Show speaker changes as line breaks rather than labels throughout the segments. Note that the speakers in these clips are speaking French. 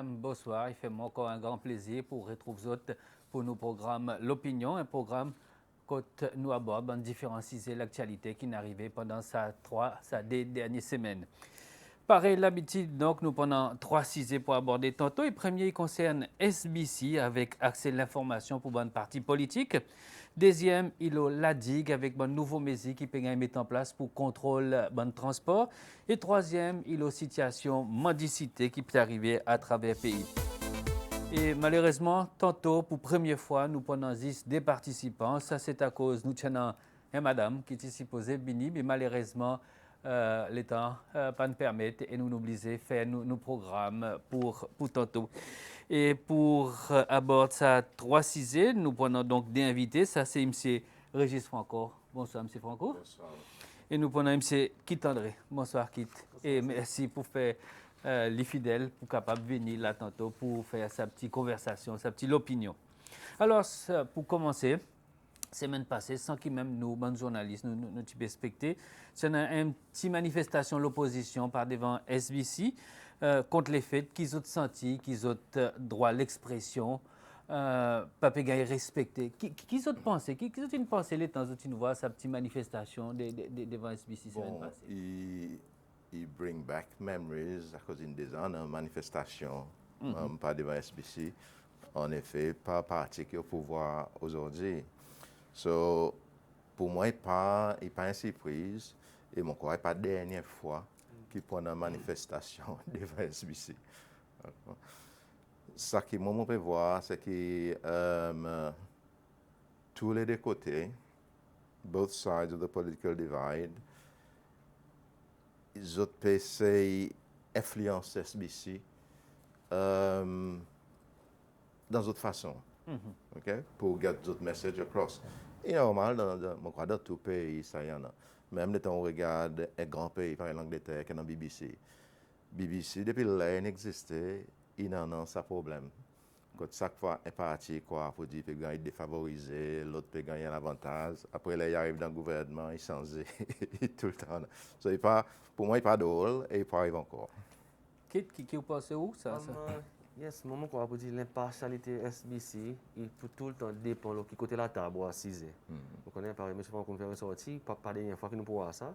mesdames, bonsoir. Il fait moi encore un grand plaisir pour retrouver vous autres pour nos programmes L'Opinion, un programme que nous abordons en différencier l'actualité qui est arrivée pendant sa deux dernières semaines. Pareil l'habitude, donc nous prenons 3 sujets pour aborder tantôt. Le premier concerne SBC avec accès à l'information pour bonne partie politique. Deuxième, il y a la digue avec un nouveau mesure qui peut mettre en place pour contrôle bon transport. Et troisième, il y a la situation mendicité qui peut arriver à travers le pays. Et malheureusement, tantôt, pour la première fois, nous prenons 10 des participants. Ça, c'est à cause nous tenons une madame qui était supposée venir, mais malheureusement, le temps pas nous permettre et nous nous obligons de faire nos programmes pour tantôt. Et pour aborder ça 3 sujets, nous prenons donc des invités. Ça, c'est M. Régis Franco. Bonsoir, M. Franco.
Bonsoir.
Et nous prenons M. Kit André. Bonsoir, Kit. Et merci pour faire les fidèles pour capable venir là tantôt pour faire sa petite conversation, sa petite opinion. Alors, pour commencer, semaine passée, sans que même nous, bonnes journalistes, nous respecter, c'est une petite manifestation de l'opposition par devant SBC contre les faits qu'ils ont senti, qu'ils ont droit à l'expression, pas respecté. Qui ont pensé, qui ont une pensée les temps où tu vois sa petite manifestation devant SBC semaine passée?
Il bring back memories à cause d'une des ans, manifestation par devant SBC. En effet, pas parti qui est au pouvoir aujourd'hui. So, pour moi, il n'est pas une surprise. Et mon corps, pas la dernière fois qu'il prend une manifestation devant SBC. Ce que moi, je peux voir, c'est que tous les deux côtés, both sides of the political divide, ils ont essayé d'influencer SBC dans d'autres façons, okay? Pour get d'autres messages across. Et normal, dans tout pays, ça y en a. Même quand on regarde un grand pays, par exemple l'Angleterre, qui est dans BBC. BBC, depuis là, il existait, il en a un problème. Quand chaque fois un parti quoi, pour dire qu'il peut défavoriser, l'autre peut gagner un avantage. Après, là, il arrive dans le gouvernement, il change tout le temps. So, pour moi, il n'est pas drôle et il peut arriver encore.
Qui vous pensez où ça?
Yes, moment qu'on va dire l'impartialité SBC, il peut tout le temps dépendre de qui côté la table ou assiser. Vous connaissez, par exemple, M. Franco fait sortir, pas la dernière fois que nous pourrons ça,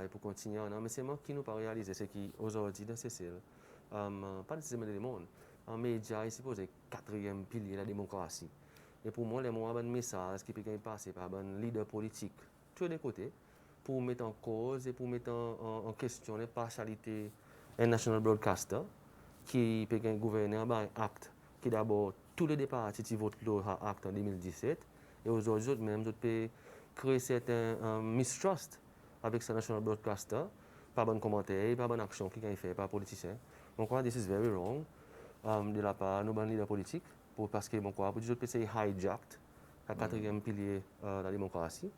et pour continuer. Non, mais c'est moi qui nous pas réaliser, c'est qu'aujourd'hui, dans ces cellules, pas nécessairement le monde, en média, il suppose le quatrième pilier de la démocratie. Et pour moi, les mots un message qui peut passer par un leader politique, tous les côtés, pour mettre en cause et pour mettre en question l'impartialité d'un national broadcaster qui peut gouverner un acte qui d'abord tous les partis qui votent l'acte en 2017 et aujourd'hui même d'autres peut créer certains mistrust avec ce national broadcaster, pas bon commentaire, pas bonne action qui est fait par politicien. Donc this is very wrong de la part de nos leaders politiques parce que bon quoi pour dire que c'est hijacked le quatrième pilier de la démocratie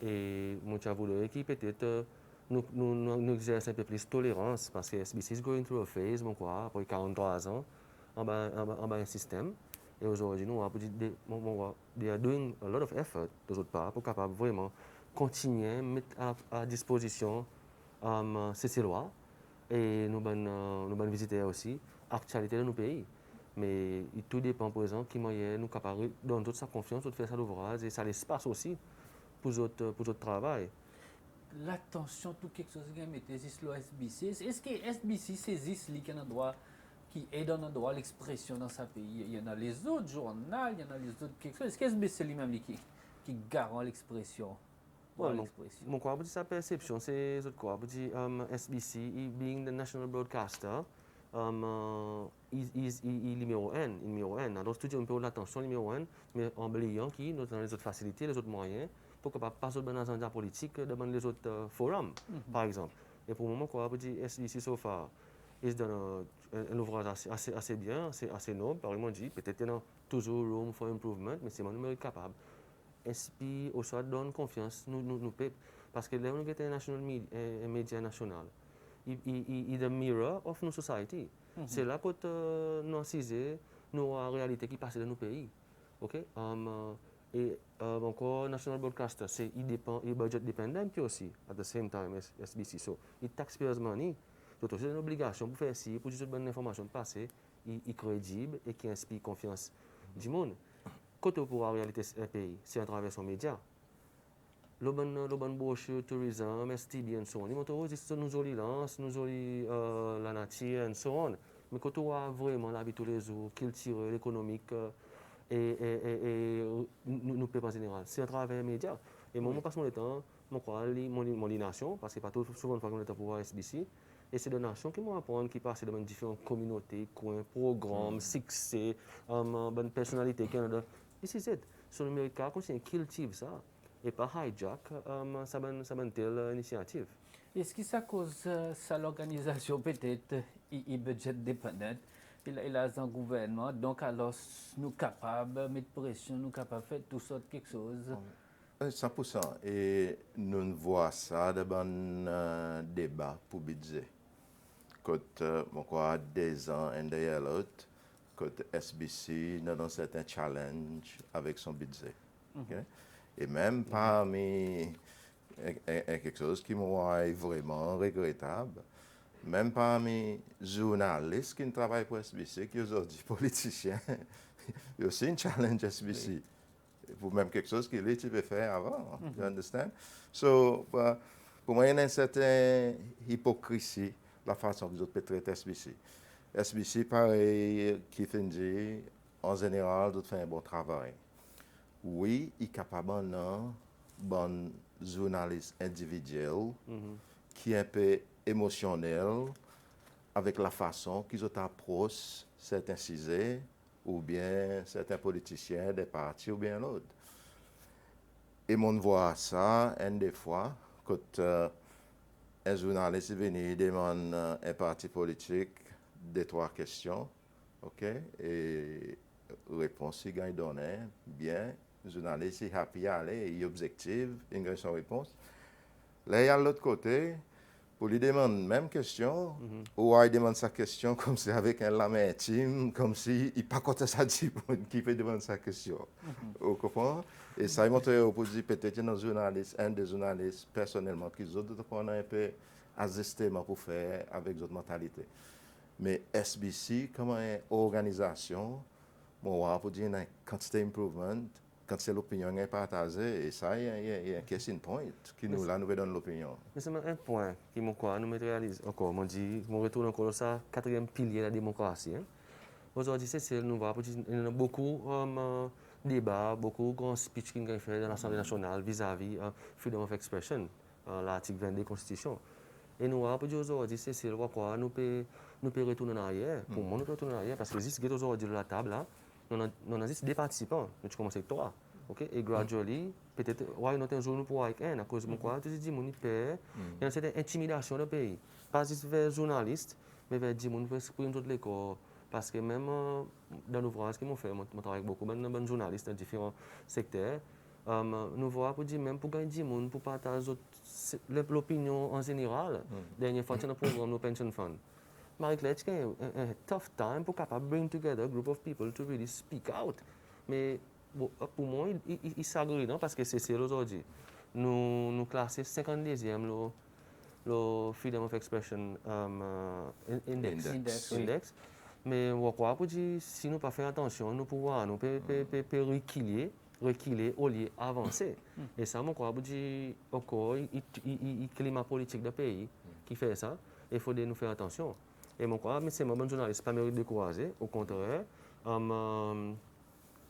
et moi je voudrais qui peut-être nous exerçons un peu plus de tolérance parce que SBC is going through a phase, bon quoi, après 43 ans, en bas un système. Et aujourd'hui, nous, they are doing a lot of effort de notre part pour capable vraiment continuer à mettre à disposition ces lois et nous bonnes visiteurs aussi, actualité de nos pays. Mais tout dépend, par exemple, qui moyen nous capables de donner toute sa confiance, de faire ça l'ouvrage et ça l'espace aussi pour notre travail.
L'attention, tout quelque chose qui met le SBC. Est-ce que SBC saisit ce droit qui est dans un droit l'expression dans sa pays? Il y en a les autres journaux, il y en a les autres quelque chose. Est-ce que SBC lui-même qui garant l'expression?
Mon quoi, sa perception, c'est quoi? SBC, being the national broadcaster, il numéro un. Alors, studio un peu l'attention numéro un, mais en blayant qui, nous avons les autres facilités, les autres moyens, pour que pas sur une agenda politique devant les autres forums, par exemple. Et pour le moment, quoi, SBC so far, ils donnent un ouvrage assez bien, assez noble, par exemple, dit, peut-être qu'il y a toujours room for improvement, mais c'est mon numéro capable. SP aussi donne confiance nous parce que là on est un national média national. Il est the mirror of nos society. C'est là que nous assisons nos réalités qui passent dans nos pays. OK? Et encore national broadcaster, il dépend, il budget dependent aussi at the same time as SBC. So, it taxpayers money. Donc c'est une obligation pour faire ci, pour juste bonne information passer. crédible et qui inspire confiance du monde. Quand on pourra réalité un pays, c'est à travers son média. Le bon brochure, tourisme, STB et so on. Ils montrent juste nous jolis lances, nous jolis la nature et so on. Mais quand on voit vraiment la vie tous les jours, culturelle, économique et nous pas en général, c'est à travers les médias. Et moi, je passe mon temps, je crois, mon nation, parce que pas tout souvent qu'on est pour voir SBC. Et c'est des nations qui m'ont appris, qui passent dans différentes communautés, coins, programmes, succès, bonne personnalité, Canada. This is it. Sur l'Amérique, continue cultive ça. Et pas hijack ça bonne telle initiative.
Est-ce que ça cause ça l'organisation peut-être il budget dépendante il a un gouvernement donc alors nous capables de mettre pression nous capables de faire tout sorte quelque chose
100%. Et nous voyons ça dans un débat pour budget. Quand on croit des ans et derrière l'autre, quand SBC dans un certain challenge avec son budget. Okay? Et même parmi quelque chose qui est vraiment regrettable, même parmi les journalistes qui travaillent pour SBC, qui aujourd'hui politiciens, il y a aussi un challenge SBC. Pour même quelque chose que tu peux faire avant. You understand? So, pour moi, il y a une certaine hypocrisie la façon que vous pouvez traiter SBC. SBC, pareil, qui fait dit, en général, vous faites un bon travail. Oui, il est capable d'un bon journaliste individuel qui est un peu émotionnel avec la façon qu'ils approchent certains sujets ou bien certains politiciens des partis ou bien l'autre. Et on voit ça, une des fois, quand un journaliste est venu demander un parti politique deux, trois questions, ok, et réponse il gagne donné, bien, le journaliste est happy à aller, il est objectif, il gagne son réponse. Là, il y a l'autre côté, pour lui demander la même question, ou il demande sa question comme si avec un lame intime, comme si il pas content ça dit qui peut demander sa question. Vous comprenez? Et ça, il montre pour dire peut-être un des journalistes personnellement qui ont un peu ajustement pour faire avec d'autres mentalités. Mais SBC, comme une organisation, moi, pour dire une quantité improvement, quand c'est l'opinion est partagée, et ça, il y a un casting point qui nous donne l'opinion.
Mais c'est un point qui nous réalise encore. Je retourne encore à ça, quatrième pilier de la démocratie. Hein. Aujourd'hui, c'est nous voit il y a beaucoup de débats, beaucoup de grands speeches qui ont fait dans l'Assemblée nationale vis-à-vis freedom of expression, l'article 22 de la Constitution. Et nous voyons aujourd'hui, c'est quoi nous peut retourner en arrière. Pour moi, nous peut retourner en arrière parce que juste aujourd'hui de la table là, nous avons juste des participants. Nous commençons avec trois. Okay? Et gradually, peut-être, un jour nous pourrons avec un, à cause de quoi, tu dis, il y a une certaine intimidation dans le pays. Pas juste vers les journalistes, mais vers les gens qui expriment toute l'école. Parce que même dans l'ouvrage qu'ils m'ont fait, je travaille avec beaucoup de journalistes dans différents secteurs, nous voyons pour dire, même pour gagner des gens, pour partager l'opinion en général, dernière fois, dans le programme de Pension Fund. Marie-Claire, it's a tough time pour capable bring together a group of people to really speak out. Mais pour moi, il s'agrée parce que c'est aujourd'hui. Nous classons 52e le Freedom of Expression Index. Mais je crois que si nous ne pas faire attention, nous pouvons reculer au lieu d'avancer. Et ça, je crois que encore, il climat politique du pays qui fait ça. Il faut nous faire attention. Et je crois que c'est un bon journaliste, pas me décourager. Au contraire,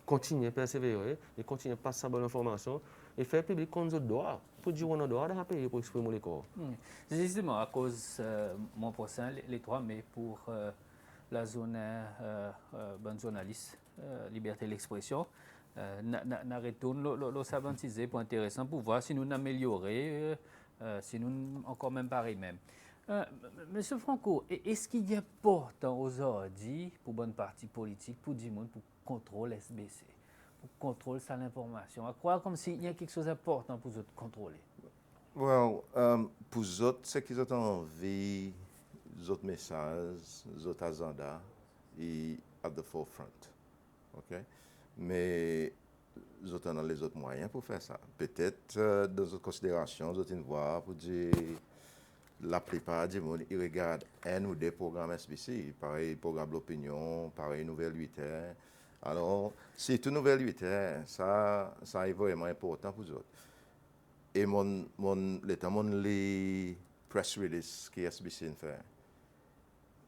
continuer à persévérer et continuer à passer sa bonne information et faire public comme je dois pour dire qu'on doit dans le pays pour exprimer les corps.
Justement, à cause mon prochain, les 3 mai pour la zone bonne journaliste, liberté de l'expression, nous retourne le savantiser pour intéressant pour voir si nous améliorer, si nous encore même pareil même. Monsieur Franco, est-ce qu'il est important aujourd'hui pour bonne partie politique, pour du monde, pour contrôler SBC, pour contrôler ça l'information, à croire comme s'il y a quelque chose d'important pour eux contrôler?
Well, pour eux autres, c'est qu'ils ont envie, les autres messages, les autres agendas, et at the forefront. Okay? Mais les autres ont les autres moyens pour faire ça. Peut-être dans d'autres considérations, les autres une voix pour dire la plupart du monde, ils regardent un ou deux programmes SBC, pareil, programme l'opinion, pareil, Nouvelle 8 heures. Alors, c'est tout Nouvelle 8 heures, ça est vraiment important pour eux. Et les press release que SBC fait,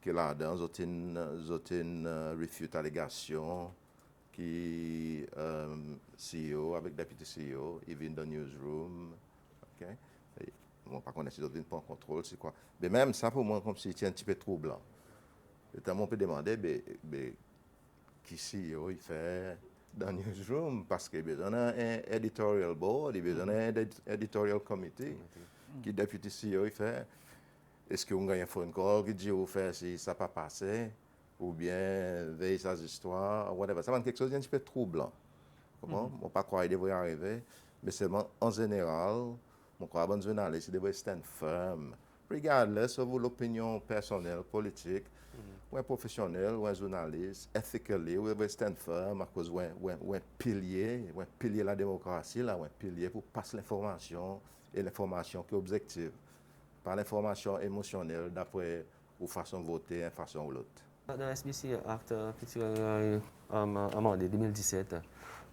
que là-dedans, ils ont refute allégation, qui CEO, avec député CEO, il vient dans le newsroom, ok? Bon, par contre, si d'autres viennent pas en contrôle, c'est quoi? Mais même ça, pour moi, comme si c'était un petit peu troublant. Notamment, on peut demander, qui CEO il fait dans le newsroom, parce qu'il y a un editorial board, il y a un editorial committee, qui député CEO il fait. Est-ce qu'on gagne un phone call qui dit, vous faites si ça n'a pas passé, ou bien veille ces histoires, whatever. Ça va être quelque chose d'un petit peu troublant. Comment? On ne pas croire qu'il devrait arriver, mais seulement en général, mon crois que journaliste il devrait stand firm, regardless de l'opinion personnelle, politique, ou un professionnel, ou un journaliste, ethically, vous devez stand firm à cause d'un pilier de la démocratie, là, un pilier pour passer l'information, et l'information qui est objective, pas l'information émotionnelle d'après ou façon de voter, une façon ou l'autre.
Dans SBC Act amendé 2017,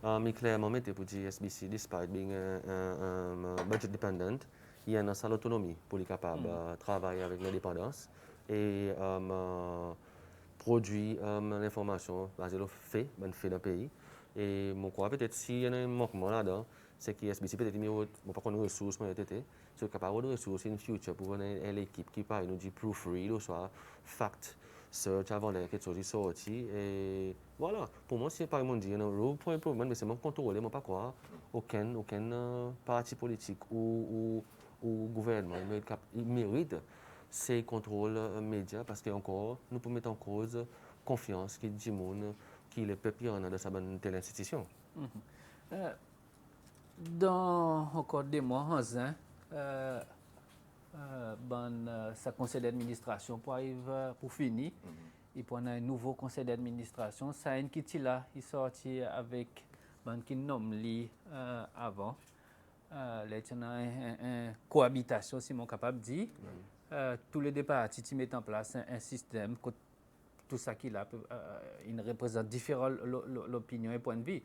il clairement mettait pour dire SBC, despite being budget dependent, il y a une seule autonomie pour être capable de travailler avec l'indépendance et produire l'information basée sur fait dans le pays. Et mon crois peut-être s'il y a un manquement là-dedans, c'est que SBC peut-être mieux, pas qu'on a ressources, mais peut-être c'est capable de ressources in future pour l'équipe qui parle, nous dit proofread ou soit fact search avant de quelque chose sorti et voilà pour moi c'est pas mon dire un rôle pour improvement mais c'est mon contrôler moi pas quoi aucun parti politique ou gouvernement il mérite ces contrôles médias parce que encore nous pouvons mettre en cause confiance qui dit monde qui le peuple en a de sa bonne telle institution.
Dans encore des mois, sa conseil d'administration pour arriver pour finir. Et puis on a un nouveau conseil d'administration. Ça a une qui là, il sorti avec qui nomme lui avant. Là, il y a une cohabitation, si on capable de dire. Tous les deux partis mettent en place un système. Tout ça qui là, il représente différentes l'opinion et point de vue.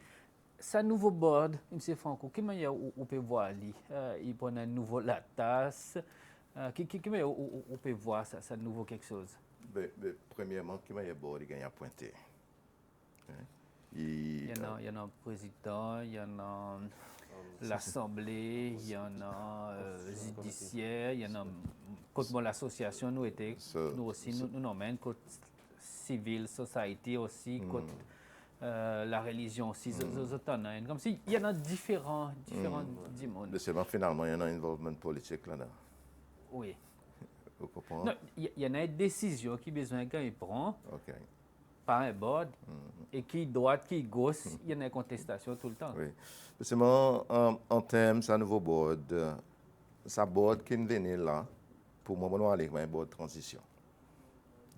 Ça nouveau board, M. Franco, comment on peut voir lui? Il prend un nouveau la tasse. Comment on peut voir ça nouveau quelque chose?
Premièrement, comment il y a board, il gagne à pointer.
Il y en a un président, il y en a l'Assemblée, il y en a judiciaire, il y en a contre l'association, nous aussi, nous nommons contre civil society aussi, contre la religion aussi, comme si il y en a différents du monde.
Mais c'est finalement, il y en a un involvement politique là-dedans.
Oui.
Vous comprenez?
Il y en a une décision qui besoin qu'il prend par un board et qui droite, qui gauche, il y en a une contestation tout le temps.
Oui. Seulement, en termes de ce nouveau board, ce board qui vient là, pour moi, on va aller avec un board de transition.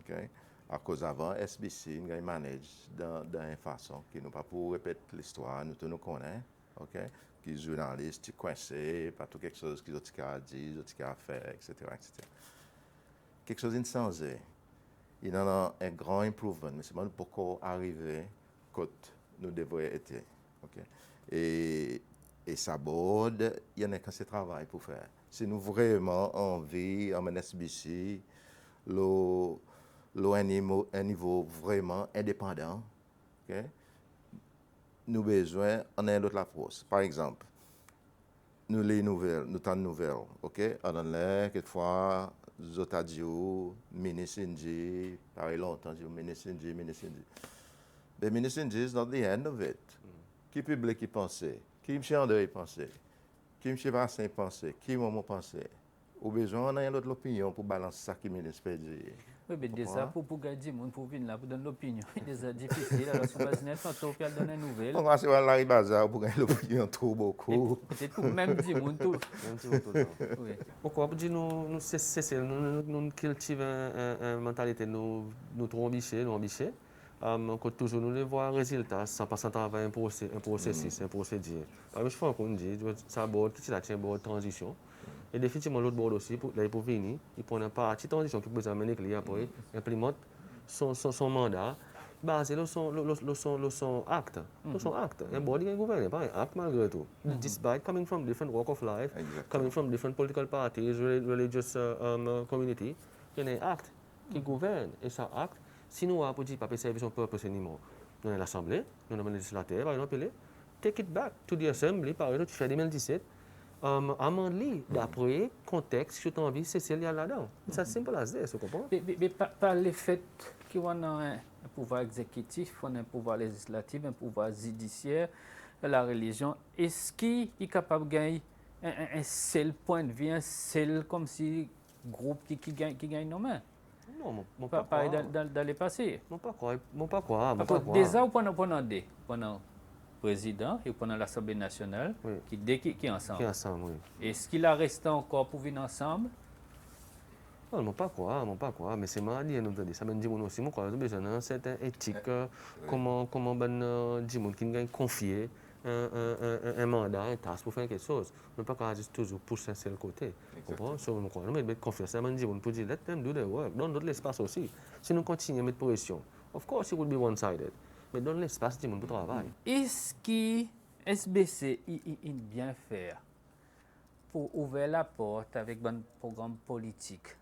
Okay? À cause avant, SBC, nous manage d'une façon qui nous pas pour répéter l'histoire, nous tous nous connaissons, ok? Qui journalistes, qui coincés, pas tout quelque chose qu'ils ont à dire, qu'ils ont à faire, etc., etc. Quelque chose d'insensé. Il y a un grand improvement, mais c'est pas pourquoi arriver quand nous devrions être, ok? Et ça board, il y en a quand c'est travail pour faire. Si nous vraiment envie, en SBC, un niveau vraiment indépendant, okay? Nous avons besoin d'une autre approche. Par exemple, nous les nouvelles, nous avons nouvelles, ok? On a quelquefois, nous avons dit, ministre Indji, pareil longtemps, ministre Indji. Mais ministre Indji is not the end of it. Qui public qui pensait? Qui M. André pensait? Qui M. Vassin pensait? Qui Momo pensait? Au besoin, on a une autre opinion pour balancer ça qui ministre peut dire.
Oui, mais déjà, pour gagner le monde, pour venir là, pour donner l'opinion, c'est déjà difficile. Alors, son business, tantôt, puis elle donne une nouvelle.
On va se voir Larry Bazar pour gagner l'opinion trop beaucoup.
Peut-être pour même dire monde tout. Oui.
Pourquoi pour dire nous cesser, nous cultiver une mentalité nous trop ambitieux, quand toujours nous les voir résultats sans passer travail un processus, un procédé. Je pense qu'on dit ça bord qui est la transition. Et définitivement, l'autre bord aussi, pour venir, il prend un parti transition qui peut amener les après, implémente son mandat, basé sur son acte. Son acte. Un body qui gouverne, pas un acte malgré tout. Despite coming from different walk of life, coming from different political parties, religious community, il y a un acte qui gouverne. Et ça acte, si nous avons dit, pas servir son peuple, c'est nous dans l'Assemblée, nous dans le législateur, par exemple, take it back to the Assembly, par exemple, tu fais 2017, amende-les d'après le contexte que tu as envie, c'est celle là-dedans. C'est as simple as this, vous comprenez?
Mais par le fait qu'on a un pouvoir exécutif, on a un pouvoir législatif, un pouvoir judiciaire, la religion, est-ce qu'il est capable de gagner un seul point de vue, un seul comme si groupe qui gagne nos mains?
Non, mon
Pas
pas
dans le passé.
Mon pas quoi.
Déjà, pendant président et pendant l'Assemblée nationale,
Oui.
qui est ensemble.
Qui ensemble, oui.
Est-ce qu'il a resté encore pour venir ensemble?
Non, mon pas quoi. Mais c'est mal dit, nous dit. Ça me dit aussi, mon quoi, besoin d'un certain éthique, comment dit mon qui gagne confier un mandat, un task pour faire quelque chose. Mais pas qu'on juste toujours pousser un seul côté. Comprends? So, mon quoi, nous mettre confiance, ça me dit pour dire let them do their work. Donne l'espace aussi. Si nous continuons à mettre pression, of course it will be one-sided. Mais donne l'espace dit mon pour travailler.
Est-ce que SBC il bien faire pour ouvrir la porte avec un programme politique?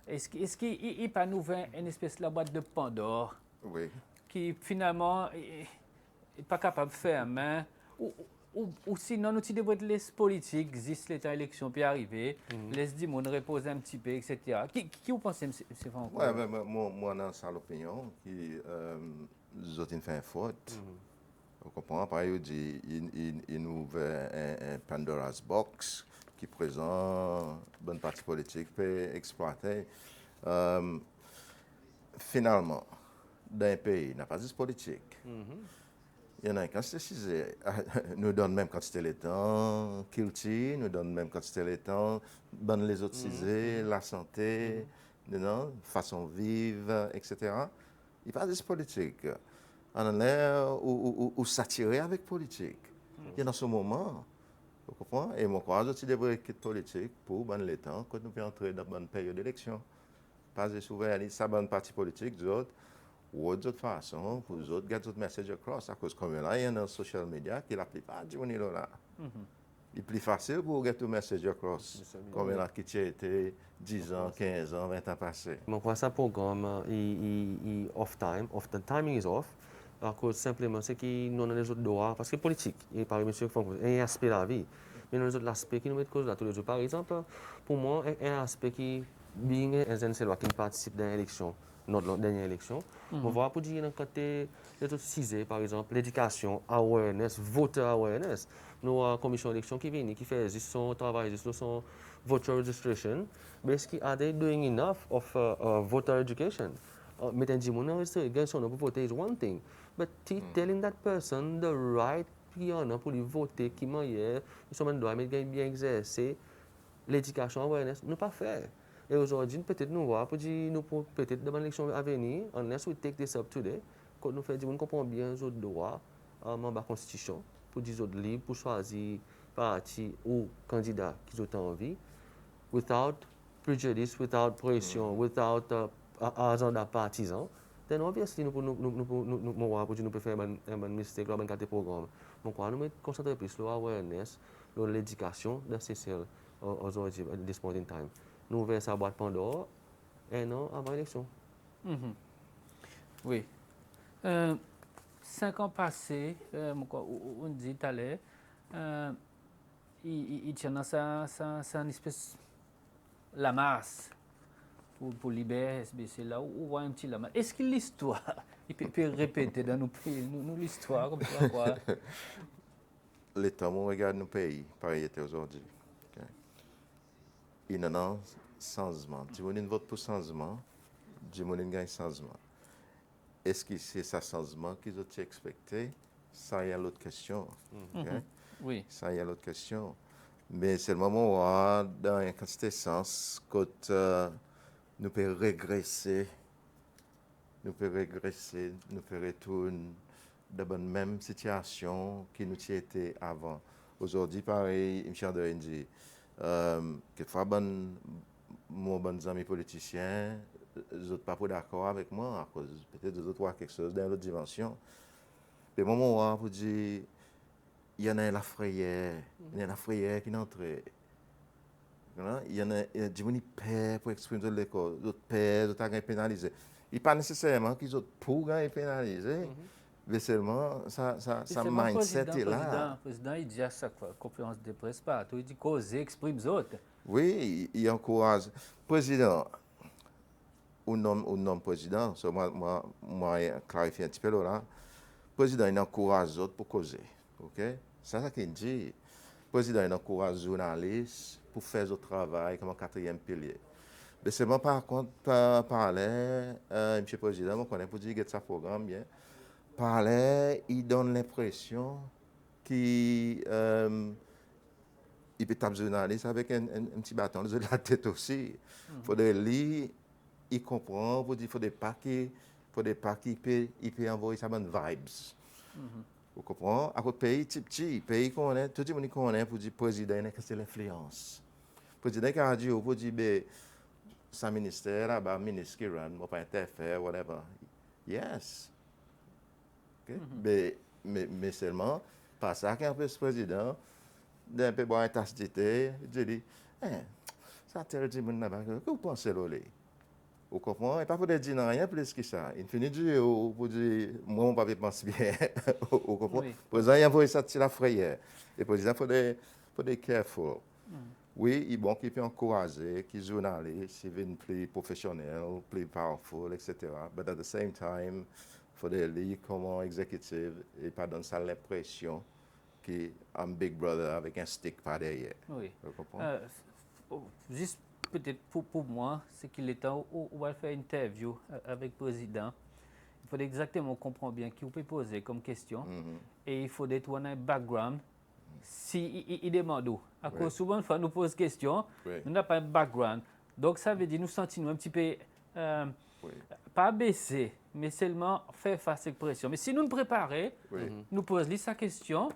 Est-ce qu'il pas nous ouvert une espèce de boîte de Pandore
Oui.
qui finalement n'est pas capable de faire main ou sinon nous devons les politiques existent l'état élection puis arriver laisse dire mon reposer un petit peu etc. Qui vous pensez c'est pas encore?
Ouais, mais moi dans ça l'opinion qui les autres fait une faute. Vous comprenez? Par exemple, il nous ouvert un Pandora's Box qui présente bonne partie politique peut exploiter. Finalement, dans un pays, il n'y a pas juste politique. Il y en a une quantité, nous donne même quantité de temps, culture, nous donne même quantité de temps, bonne les autres cisés, la santé, façon de vivre, etc. Il n'y a pas juste politique. On a l'air ou s'attirer avec politique. Il y a dans ce moment. Vous comprenez? Et moi, je suis devrais quitter politique pour bonne les temps quand nous pouvons entrer dans une période d'élection. Pas de souvent, ça bonne parti politique, d'autres, ou d'autres façons, pour les autres, garder d'autres messages across. À cause comme là, il y a dans social media qui la plupart du monde là. Il est plus facile pour garder tout message across. Comme là, qui a été 10 ans, 15 ans, 20 ans passés.
Donc, ça programme, il off time, the timing is off. À cause simplement, c'est qu'il nous a les autres droits, parce que politique, et par monsieur Franck, un aspect de la vie. Mais nous autres, l'aspect qui nous met cause là tous les jours. Par exemple, pour moi, un aspect qui, being un Zenselois qui participe dans l'élection, notre dernière élection, on voit pour dire, côté les autres cisés, par exemple, l'éducation, awareness, voter awareness. Nous avons une commission d'élection qui vient, qui fait juste son travail, juste son voter registration. Mais est-ce qu'ils are they doing enough of voter education? Mais t'as dit, mon registration pour voter is one thing. But telling that person the right qu'il a pour lui voter, qui m'a hier, ils sont droit, mais bien exercer l'éducation awareness, nous pas faire. Et aujourd'hui, peut-être nous voir pour dire, nous peut-être dans l'élection à venir, unless we take this up today, quand nous faisons, on comprend bien les autres droits dans la constitution, pour dire les autres libres, pour choisir parti ou candidat qu'ils ont envie, without prejudice, without pression, without agenda partisan. Then obviously nous pouvons faire un mistake dans le programme. Donc nous nous concentrer plus sur l'awareness, sur l'éducation nécessaire aujourd'hui à this point in time. Nous ouvrons sa boîte Pandore un an avant l'élection.
Oui. 5 ans passés, on dit tout à l'heure, il tient dans sa espèce la masse pour libérer SBC là, on voit un petit la masse. Est-ce que l'histoire, il peut répéter dans nos pays, nous l'histoire comme ça quoi?
L'État, on regarde nos pays, pareil était aujourd'hui. Okay. Il y a un changement. Du monde vote pour changement, du monde gagne changement. Est-ce que c'est ce changement qu'ils ont expecté? Ça y a l'autre question. Okay?
Oui.
Ça y a l'autre question. Mais c'est le moment où, dans un quantité de sens, quand nous pouvons régresser, nous pouvons retourner dans la même situation que nous étions avant. Aujourd'hui, pareil, M. André dit, Quelquefois, mon bon ami politicien, ils n'ont pas d'accord avec moi, à cause peut-être de voir quelque chose dans l'autre dimension. Mais moment pour dire, il y en a la frayère, il y en a la frayère qui n'entre. Il y en a des gens qui paient pour exprimer de l'école, d'autres paient, d'autres sont pénalisés. Il n'est pas nécessairement qu'ils ont pour gagner pénalisés, mais seulement ça mindset est là.
Le président, il dit à chaque fois, conférence de presse, partout, il dit causer, exprime les autres.
Oui, il encourage. Président, au nom président, so moi clarifier un petit peu là. Président, il encourage les autres pour causer. OK? C'est ça qu'il dit. Président, il encourage les journalistes pour faire leur travail comme un quatrième pilier. Mais c'est bon, par contre, parler, monsieur le président, on connaît pour dire que ça programme bien. Parler, il donne l'impression qu'il il peut taper journaliste avec un petit bâton de la tête aussi. Il faudrait lire, il comprend, il faudrait pas qu'il peut envoyer sa bonne vibes. Vous comprenez? À côté pays petit, pays qu'on est, tout le monde connaît pour dire président, c'est l'influence. Président qui a dit, pour dire, ben, sa ministère, là-bas, ministre qui run, pas interfère, whatever. Yes. Okay? Mais seulement, pas ça qu'un peu ce président, d'un peu boire une tasse de thé, je dis, ça tel dit, que vous pensez, Lolé? Vous comprenez? Et pas pour dire rien plus que ça. Il finit de dire, pour dire, moi, mon papa pense bien. Vous comprenez? Le président, il a envoyé ça de la frayère. Et le président, il faut être careful. Oui, il est bon qu'il peut encourager, qu'il est journaliste, il veut plus professionnel, plus powerful, etc. But at the same time, il faut lire comme exécutif et pas donner ça l'impression qu'il est un big brother avec un stick par derrière.
Oui.
Vous comprenez?
Juste peut-être pour moi, c'est qu'il est temps où on va faire une interview avec le président. Il faut exactement comprendre bien qui vous peut poser comme question. Et il faut être un background. Si il demande où. À cause souvent, fois nous pose question, nous n'avons pas un background. Donc ça veut dire nous sentons un petit peu pas baisser, mais seulement faire face à cette pression. Mais si nous nous préparons, nous posons sa question.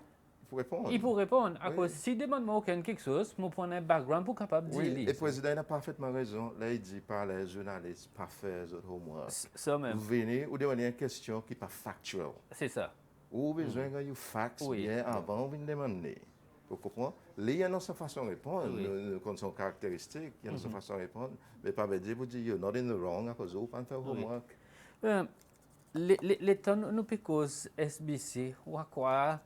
Il peut répondre. À cause, s'il demande quelque chose, nous prenons un background pour capable de dire.
Oui, le président a parfaitement raison. Là, il dit par les journalistes, pas faire les homework.
Ça même.
Vous venez, vous demandez une question qui n'est pas factuelle.
C'est ça.
Ou besoin de vous facts bien avant de demander. Vous comprenez? Il y a une façon de répondre, comme son caractéristique, il y a une façon de répondre, mais pas dire vous dire you're not in the wrong à cause de vous pas faire homework.
Les temps nous cause SBC, ou à quoi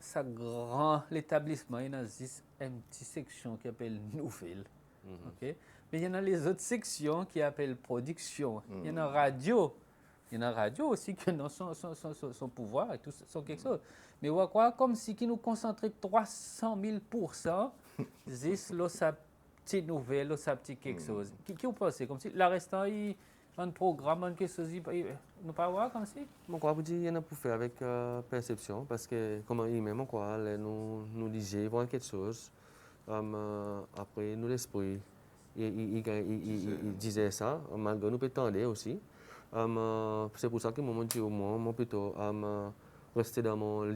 ça grand l'établissement, il y a une petite section qui appelle nouvelle. Okay? Mais il y en a les autres sections qui appellent production. Il y en a radio. Il y en a radio aussi qui ont son pouvoir et tout son quelque chose. Mais on croit comme si qui nous concentrait 300 000% sur sa petite nouvelle, sa petite quelque chose. Qui vous pensez comme si l'arrestant il un programme, quelque chose, nous pas voir comme si?
Je crois que il y en a pour faire avec perception parce que comme il-même quoi, nous disait voir quelque chose. Après nous l'esprit, il disait ça, malgré nous peut tendre aussi. C'est pour ça que moi plutôt rester dans mon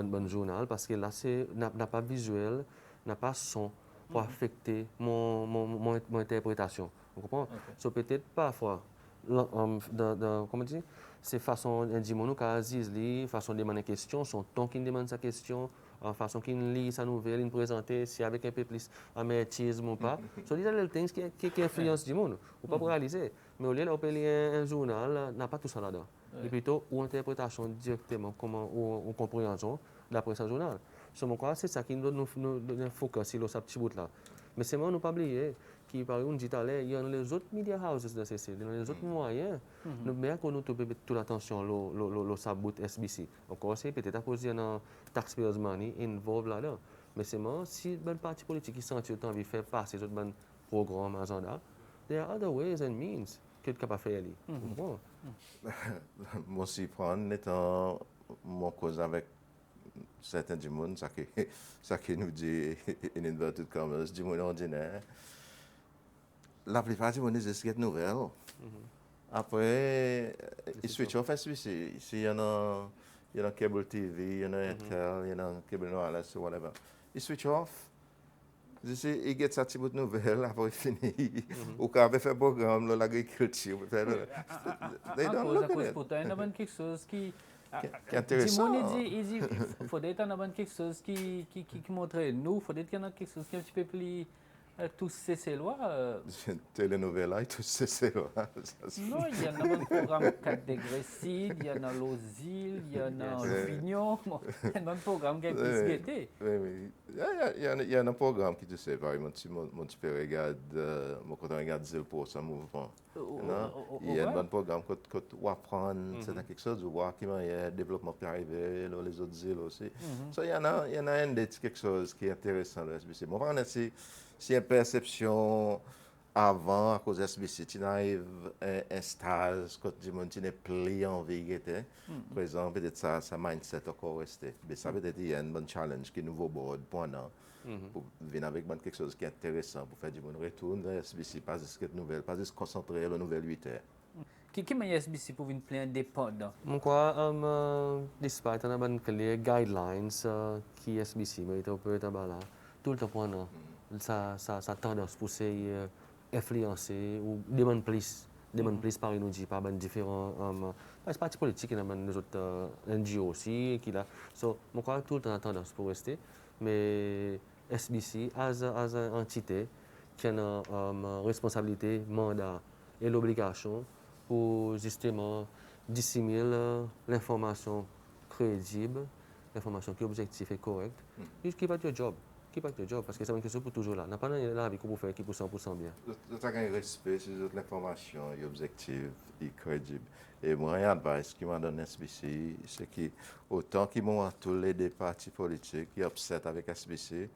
bon journal parce que là c'est n'a pas visuel, n'a pas son pour affecter mon interprétation. Vous comprenez? So peut-être parfois comment dire, c'est façon d'indiquer qu'à Zizli, façon de demander une question, son ton qui demande sa question, façon qu'il lit sa nouvelle, il présente si avec un peu plus amertisme ou pas. So these are little things qui influencent du monde. Ou pas pour réaliser. Mais au lieu de lire un journal, n'a pas tout ça là-dedans. Et plutôt une interprétation directement, comment ou compréhension d'après ce journal. So mon crois c'est ça qui nous focus sur ce petit bout là. Mais c'est moi nous pas oublier qui par exemple dit à il y a les autres media houses dans ces les autres moyens nous mais qu'on nous toute l'attention le sabot SBC encore c'est peut-être à cause de taxpayers money involved là-dedans mais c'est moi si bonne partie politique qui sent autant envie faire passer ces autres bonnes programmes agenda there are other ways and means que capable faire aller
Moi aussi prendre étant mon cause avec certains du monde ça qui nous dit in inverted commas du monde ordinaire. La plupart du monde disent qu'il y a de nouvelles. Après, ils switch off SBC. S'il y en a cable TV, il y en a Intel, il y en a cable wireless ou whatever. il switch off. Je sais, il get sa petite nouvelle, après il finit. Ou quand il fait un programme, l'agriculture, they don't
À
look at
cause
it.
pourtant, il y a quelque chose qui...
Qui est intéressant.
Il dit, il faudrait qu'il y ait quelque chose qui montre nous, il faudrait qu'il y ait quelque chose qui est un petit peu plus... tous ces lois.
Telenovela et tout ça, c'est là.
Non, il y en a un programme 4 degrés sud, il y en a l'Osile, il y en a l'Opinion. Il y en a un programme qui est plus guetté.
Oui. Il y a un programme qui, tu sais, par exemple, mon petit père regarde, quand on regarde Zil pour ce mouvement. Il y a un programme que tu apprendre, c'est quelque chose, tu vois qu'il y a un développement qui arrive, les autres îles aussi. So, il y en a quelque chose qui est intéressant, le SBC. Moi, c'est une perception avant, à cause de SBC, tu arrives un stage, quand tu es plié en vérité. Par exemple, peut-être ça mindset encore resté. Mais ça peut être un bon challenge qui est nouveau board pendant. Pour venir avec quelque chose qui est intéressant, pour faire du bon retour vers SBC, pas juste cette nouvelle, pas juste concentrer sur la nouvelle 8 heures.
Qui est SBC pour venir plein indépendant?
Pourquoi, despite les guidelines qui SBC, mais il peut être là, tout le temps pendant. Ça tendance à pousser, influencer ou demander plus par nous dit par différents partis politiques et les autres NGO aussi qui là. So, moi crois tout le temps tendance pour rester, mais SBC as une entité qui a une responsabilité, mandat et l'obligation pour justement dissimuler l'information crédible, l'information qui est objective et correcte, et qui va être le job. Qui pas de job parce que c'est une question pour toujours là. N'a pas là avec pour faire qui pour 100% bien.
Tu as un respect sur l'information et objective et crédible. Et moi, un advice qui m'a donné SBC, c'est que autant qu'ils m'ont tous les deux partis politiques qui upset avec SBC,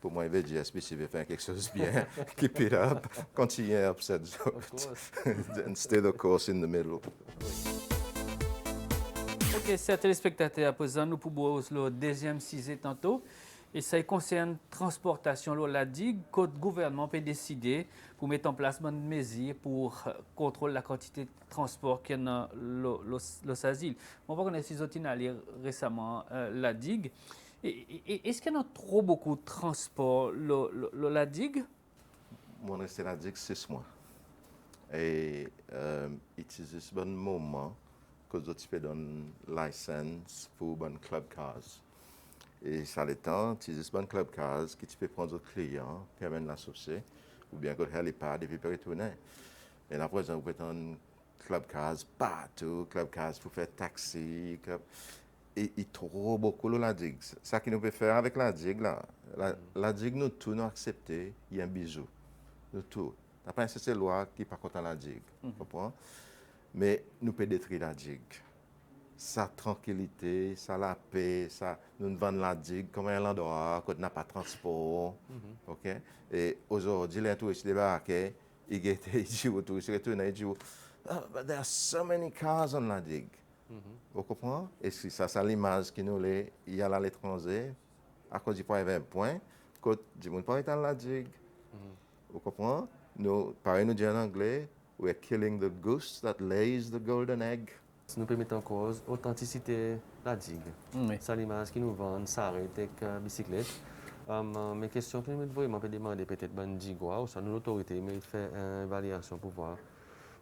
pour moi, il veut dire SBC veut faire quelque chose de bien, keep it up, continue à upset, and stay the course in the middle.
Ok, chers téléspectateurs, à présent, nous pouvons le deuxième sujet tantôt. Et ça concerne transportation. La digue, que le gouvernement peut décider pour mettre en place une mesure pour contrôler la quantité de transport qu'il y a dans l'asile. On va connaître si vous avez récemment la digue. Est-ce qu'il y a trop beaucoup de transport la digue?
Moi, resté la digue 6 mois. Et c'est ce bon moment que tu peux donner licence pour un club cars. Et ça le temps, tu as un club cars qui tu peux prendre d'autres clients, permettre l'associer, ou bien que le helipad et puis retourner. Et là, par exemple, vous pouvez un club cars partout, club cars pour faire taxi, et il trop beaucoup la digue. Ça qui nous peut faire avec la digue, là, la digue, nous tous nous accepter, il y a un bisou. Nous tous. N'a pas une loi qui n'est pas contre la digue. Comprends? Mais nous pouvons détruire la digue. Sa tranquillité, sa la paix, nous vendons la digue comme un endroit où n'a pas de transport. OK? Et aujourd'hui, les touristes débarquent, ils disent aux touristes, ils disent, but there are so many cars on la digue. Vous comprenez? Et si ça, c'est l'image qui nous l'est, il y a à l'étranger, à cause du point 20 points, quand du monde pas dans la digue. Vous comprenez? Nous, pareil, nous disons en anglais, we're killing the goose that lays the golden egg.
Nous peut mettre en cause l'authenticité de la digue. C'est l'image qui nous vend, ça arrête avec la bicyclette. Mes questions que nous vraiment demander peut-être une digua ou nous l'autorité, mais il fait une évaluation pour voir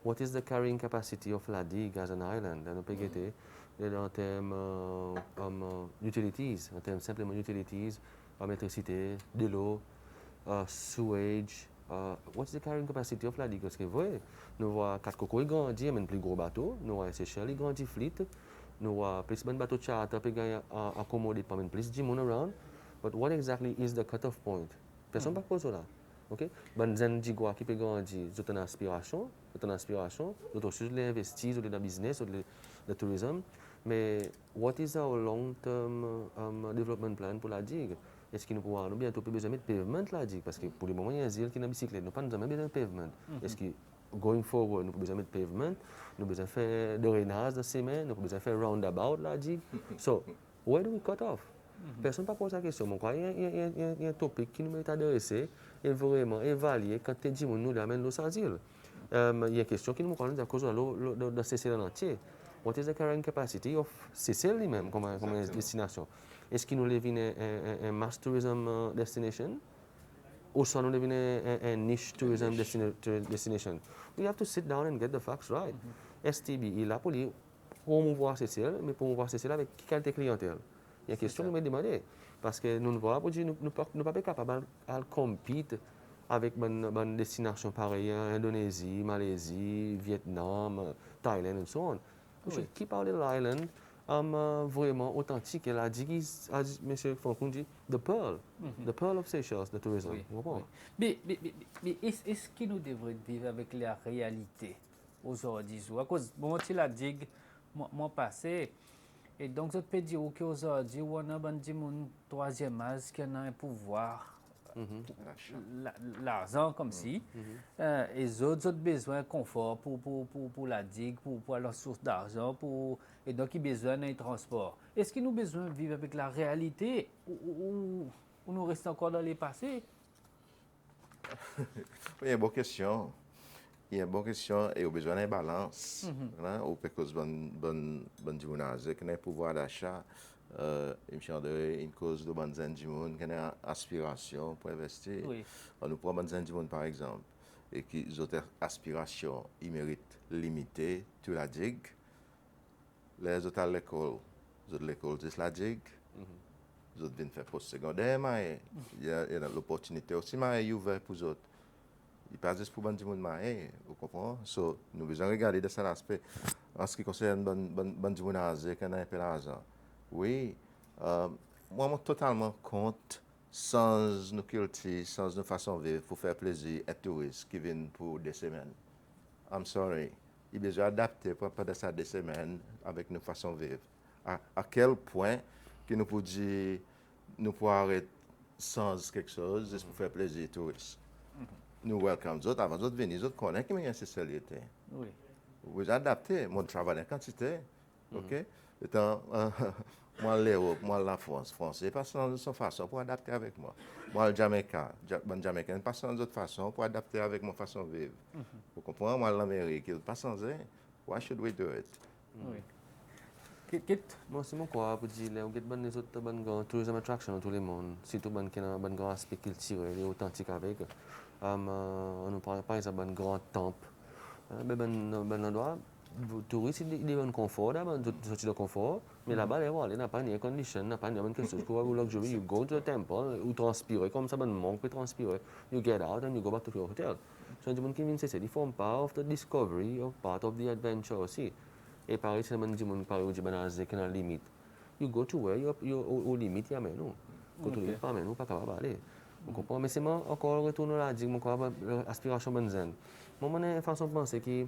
what is the carrying capacity of la digue as an island. Nous peut guetter en termes utilities, en termes simplement utilities, électricité, de l'eau, sewage. What's the carrying capacity of la digue? Parce que vous voyez, nous voyons 4 cocos qui grandissent, mais plus gros bateaux. Nous voyons Seychelles qui grandissent fleet. Nous voyons plus de bateaux de charter qui accommodent pas plus de monde around. But what exactly is the cut-off point? Personne ne parle de ça là. OK? Ben, zen digua qui peut grandir, c'est une aspiration. D'autres choses, les investir, dans le business, dans le tourisme. Mais what is our long-term development plan pour la digue? Est-ce qu'il nous pourra nous bientôt plus besoin de pavement la digue? Parce que pour le moment, il y a un île qui est en bicyclette. Nous n'avons pas besoin de pavement. Est-ce que, going forward, nous avons besoin de pavement? Nous avons besoin de faire de drainage de semaine? Nous avons besoin de faire roundabout la digue? So, where do we cut off? Personne ne pose la question. Il y a un topic qui nous mérite adresser et vraiment évaluer quand tu dis nous l'amène l'eau sans île. Il y a une question qui nous parle à cause de cesser l'entier. what is the carrying capacity of Sicily lui-même comme destination? Est-ce qu'il nous devine un mass tourism destination? Ou soit nous devine un niche tourism destination? We have to sit down and get the facts right. STB, il est là pour promouvoir Sicile, mais promouvoir Sicile avec quelle clientèle? Il y a une question que je me demandais. Parce que nous ne pouvons pas dire, nous ne sommes pas capables de compétir avec une destination pareille, Indonésie, Malaisie, Vietnam, Thaïlande, et so on. We should keep our little island vraiment authentique. Elle a dit, M. Fonkoun dit, the pearl of Seychelles, the tourism.
Oui,
Vous comprenez?
Mais est-ce que nous devrions vivre avec la réalité aujourd'hui? À cause, bon, tu l'as dit, moi passé, et donc je peux dire qu'aujourd'hui, on a un troisième âge qui a un pouvoir, l'argent comme si, et les autres ont besoin de confort pour la digue, pour la source d'argent, et donc ils ont besoin d'un transport. Est-ce que nous avons besoin de vivre avec la réalité ou nous restons encore dans les passés?
Il y a une bonne question. Il y a une bonne question et on a besoin d'une balance. Ou parce que bon dimanche, qu'on a un pouvoir d'achat, une cause de bonnes gens qui ont aspiration pour investir.
Oui.
Nous prenons bonnes gens par exemple et qui ont aspiration, ils méritent limiter tout la digue. Les autres à l'école, c'est la digue. Les autres viennent faire post-secondaire, mais il y a l'opportunité aussi, mais il est ouvert pour les autres. Il pas juste pour les gens, vous comprenez? So, nous devons regarder de cet aspect. En ce qui concerne les gens qui ont un peu d'argent, oui, moi, je suis totalement contre, sans nos cultures, sans nos façons de vivre, pour faire plaisir à touristes qui viennent pour des semaines. I'm sorry. Il est besoin d'adapter pour passer des semaines avec nos façons de vivre. À quel point que nous pouvons dire, nous pouvons arrêter sans quelque chose juste pour faire plaisir aux touristes. Nous welcome les autres, avant les autres venir, les autres connaissent qui est spécialité.
Oui.
Vous adaptez, mon travail en quantité. OK? Étant, moi, l'Europe, moi, la France, français, pas de son façon pour adapter avec moi. Moi, le Jamaïcain, Jamaïcain, pas de d'autre façon pour adapter avec mon façon de vivre. Vous comprenez? Moi, l'Amérique, il pas sans why should we do it?
Oui.
Moi, c'est mon quoi pour dire, on get les autres bonnes tourism attraction dans tout le monde, surtout qui ont un grand aspect culturel et authentique avec. On nous parle par exemple d'un grand temple. Ben endroit, les touristes, ils ont un confort, ils sortent de confort, mais là-bas, ils n'ont pas de condition, ils n'ont pas de quelque chose. Pour luxury, you go to the temple, ou transpirer, comme ça, ben monk peut transpirer. You get out and you go back to your hotel. So, les gens qui viennent, c'est form part of the discovery, of part of the adventure aussi. Et pareil, c'est les gens qui parlent de banaliser qui ont limite. You go to where your limite y amène nous. Quand tu limite pas amène nous, pas capable d'aller. Vous comprenez? Mais c'est moi encore retourner là, dire mon quoi aspiration bonne zen. Moi, mon façon de penser que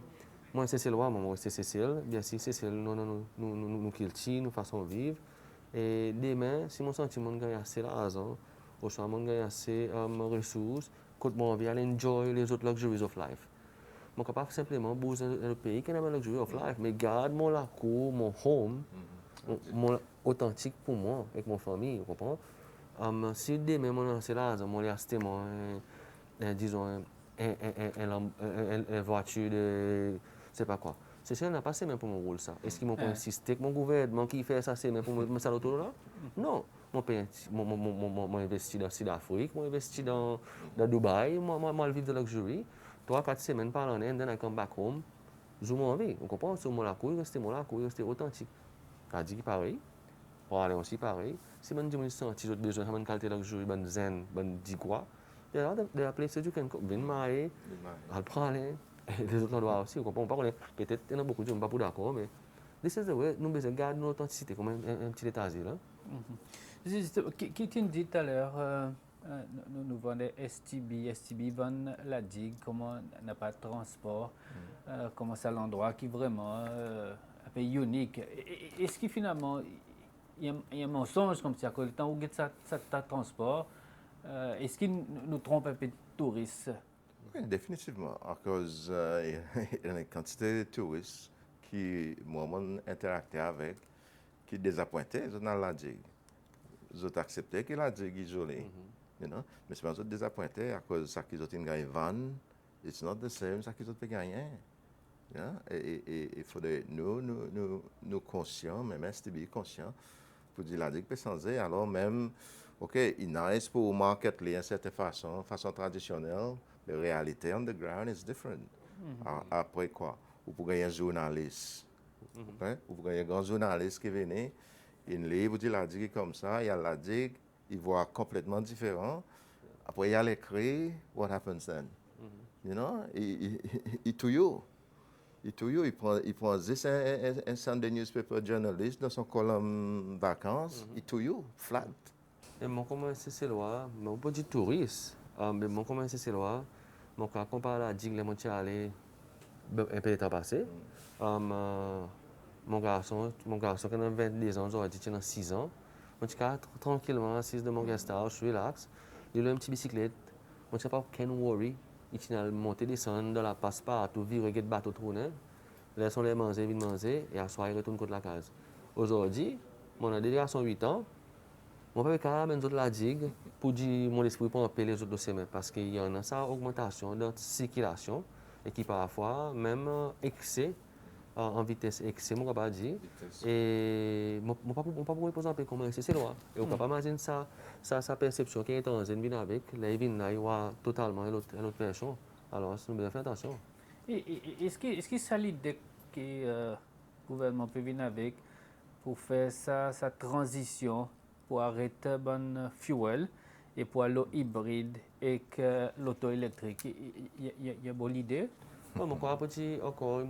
moi c'est Cécile, moi c'est Cécile, bien sûr Cécile, nous cultivons, nous façon vivre. Et demain, si mon sentiment gagne assez l'argent, ou soit mon gagne assez ressources, quand moi envie aller enjoy les autres luxuries of life. Je ne peux pas simplement bouger dans le pays qui a un luxury of life, mais garde mon la cour, mon home, mon authentique pour moi, avec mon famille, vous comprenez? Si demain, mon c'est là, mon acheté, disons, une voiture de, je ne sais pas quoi. C'est ça, n'a pas assez même pour mon rôle ça. Est-ce qu'ils m'ont pas insisté que mon gouvernement qui fait ça, c'est même pour me saluer autour là? Non. Moi, investi dans Sud-Afrique, moi, investi dans Dubaï, moi, vivre de luxury. 3-4 semaines par l'année, and then I come back home. Je m'en vais. Vous comprenez? C'est mon la couille, rester authentique. Ça dit pareil. Pour aller aussi pareil. Si je me sens que j'ai besoin de qualité luxury, de zen, de dit quoi, there are places you can venir marier, aller prendre, les autres endroits aussi. Vous comprenez? Peut-être il y en a beaucoup de gens qui ne sont pas d'accord, mais this is the way, nous devons garder notre authenticité comme un petit état là.
Qui t'a dit tout à l'heure, nous vendons STB vend la digue, comment n'a pas de transport, comment c'est l'endroit qui est vraiment un peu unique. Est-ce que finalement, il y a un mensonge comme ça, que le temps où il y a ça transport, est-ce qu'il nous trompe un peu de touristes?
Oui, définitivement. À cause il y a une quantité de touristes qui, moi, interacté avec, qui désappointés dans la digue. Ils ont accepté que la digue est jolie. You know? Mais c'est pas désappointé à cause de ça qu'ils ont gagné van. It's not the same ça qu'ils ont gagné. Yeah? Et il faudrait nous conscients, même STB conscients, pour dire la digue changer. Alors même, OK, il nice pour market d'une certaine façon traditionnelle, la réalité on the ground is different. Après quoi? Vous pouvez un journaliste. Okay? Vous pouvez un grand journaliste qui vient, il lit, vous dit la digue comme ça, il y a la digue, il voit complètement différent. Après, il y a l'écrit, what happens then? You know, il to you. Il prend juste un Sunday newspaper journalist dans son colonne vacances, il to you, flat.
Et mon commencé c'est là, mon petit touriste, mais mon commencé c'est là, mon cas comparé à Digle mon allé un peu de temps passé. Mon garçon qui a 22 ans, aujourd'hui, il a 6 ans. Mon petit gars, tranquillement, assis dans mon guest house, je suis relax. Il a une petite bicyclette. Mon petit gars, can't worry. Il a monté, descendre dans la passe-partout, virer, get bateau tourner. Laisse les manger, vite manger, et à soir, il retourne contre la case. Aujourd'hui, mon a déjà 8 ans. Mon père a amène la digue pour dire mon esprit pour appeler les autres dossiers, parce qu'il y a une augmentation de circulation et qui parfois même excès en vitesse excès, mon papa dit. Et mon papa pourrait poser un peu comment c'est loin. Et on peut pas imaginer sa perception qui est en train de venir avec, là il vient là, il voit totalement une autre version. Alors, c'est une bonne faire attention.
Est-ce que ça l'idée que le gouvernement peut venir avec pour faire sa transition pour arrêter le fuel et pour aller hybride et que l'auto électrique? Il y a une bonne idée?
Mon encore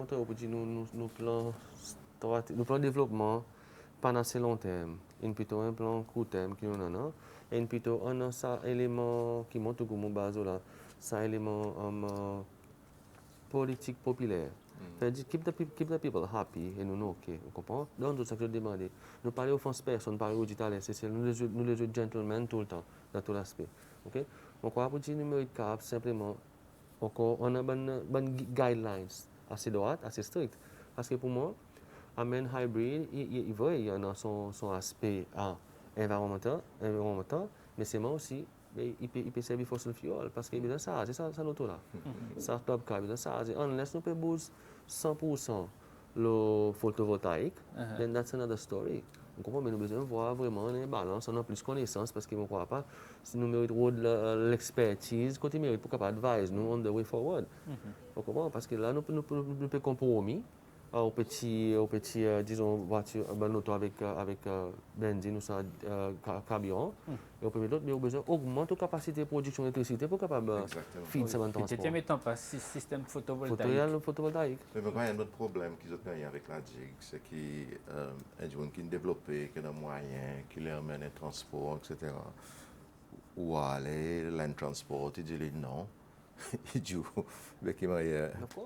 nous plan développement pas assez long terme, et plutôt un plan court terme qui on a, et plutôt on a ça élément qui monte comme base là, ça élément politique populaire. C'est-à-dire keep the people happy et nous OK, vous comprenez? Donc c'est ça que je demande. Nous parlons offense personne, nous parlons digital, c'est nous les gentlemen tout le temps dans tout l'aspect. OK? Donc on va pour dire numéro 4 simplement encore, on a bonnes guidelines assez droites, assez strictes. Parce que pour moi, un hybrid, il y a son aspect environnemental, mais c'est moi aussi, il peut servir fossil fuel. Parce que ça, c'est ça l'auto là. Ça, top car, ça, unless nous pouvons boost 100% le photovoltaïque, then that's another story. On comprend, mais nous avons besoin de voir vraiment une balance, on a plus de connaissances parce qu'on ne croit pas. Si nous méritons l'expertise, quand nous méritons pour capable advise nous on the way forward. On comprend, parce que là, nous pouvons compromis au petit disons, voiture, auto avec benzine ou ça, carburant. Et on peut mettre mais on a besoin d'augmenter la capacité de production d'électricité pour capable faire ça dans le transport.
Tu mettant pas système photovoltaïque.
Photovoltaïque.
Mais il y a un autre problème qu'ils ont avec la DIG, c'est qu'il y a des gens qui ont développé, qui ont des moyens, qui les emmènent en transport, etc. Ou aller, l'un transport, ils disent non. Il dit,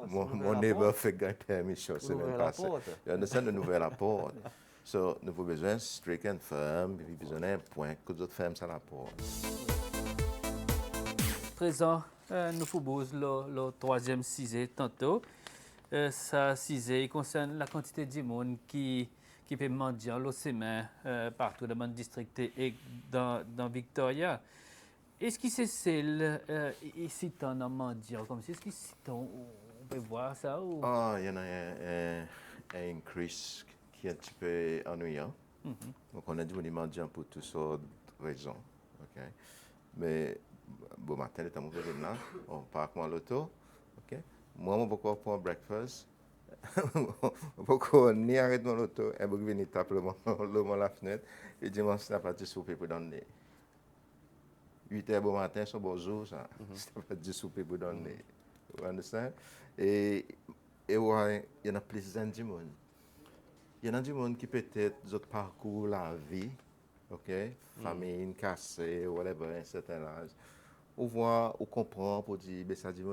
mon neighbor fait gagner permission, c'est même pas ça. Il y a une nouvelle porte. So, nous avons besoin de strict and firm, nous avons besoin d'un point que d'autres fermes ça la porte.
Présent, nous proposons le troisième sujet tantôt. Ça sujet concerne la quantité de monde qui peut mendier le semaine partout dans le district et dans Victoria. Est-ce que c'est celle ici en mendiant comme ça? Est-ce que on peut voir ça ou?
Il y en a un increase qui est un petit peu ennuyant. Donc on a du mendiant pour toutes sortes de raisons. Okay? Mais bon matin, le temps où je là, on parque mon auto. Okay? Moi, je vais prendre un breakfast. Je vais ni arrêter mon auto, et je vais venir taper la fenêtre et dire que je n'ai pas de souper pour donner. 8h bon matin, c'est un bon jour, ça. C'est pas de souper pour donner. Vous comprenez? Et il y en a plein de monde. Il y en a du monde qui peut-être d'autres parcours la vie, ok? Famille cassée, whatever, un certain âge. On voit, on comprend pour dire, ben ça dit,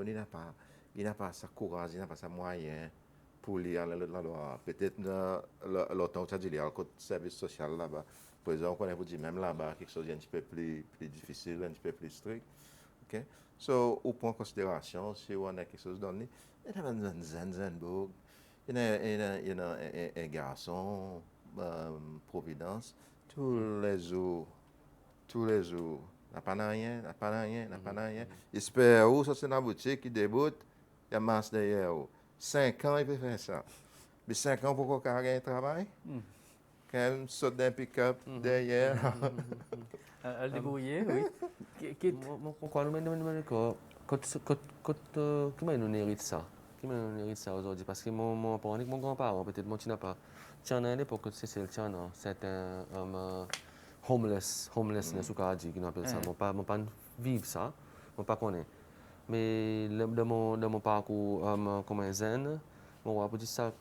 il n'a pas sa courage, il n'a pas sa moyen pour aller à la loi. Peut-être l'autre temps, il y a un service social là-bas. Par exemple, on connaît pour dire même là-bas, quelque chose d'un petit peu plus difficile, un petit peu plus strict. OK? So, au point de considération, si on a quelque chose donné, il y a un Zenzenburg, il y a un garçon, Providence, tous les jours, n'a pas rien. J'espère où, ça c'est dans la boutique, qui débute, il y a masse derrière. 5 ans, il peut faire ça. Mais 5 ans pour qu'on ait un travail, quand même, saute d'un pick-up derrière.
Un débrouillé, oui.
Pourquoi nous demandons qui m'a hérité ça? Qui m'a hérité ça aujourd'hui? Parce que mon parent, mon grand-parent, peut-être mon petit pas. Tiens, à l'époque, c'est le tien, c'est un homelessness, ou qu'on dit, qui appelle ça. Mon pas vivre ça, mon pas connaître. Mais dans mon parcours comme un zen, mon va dire ça,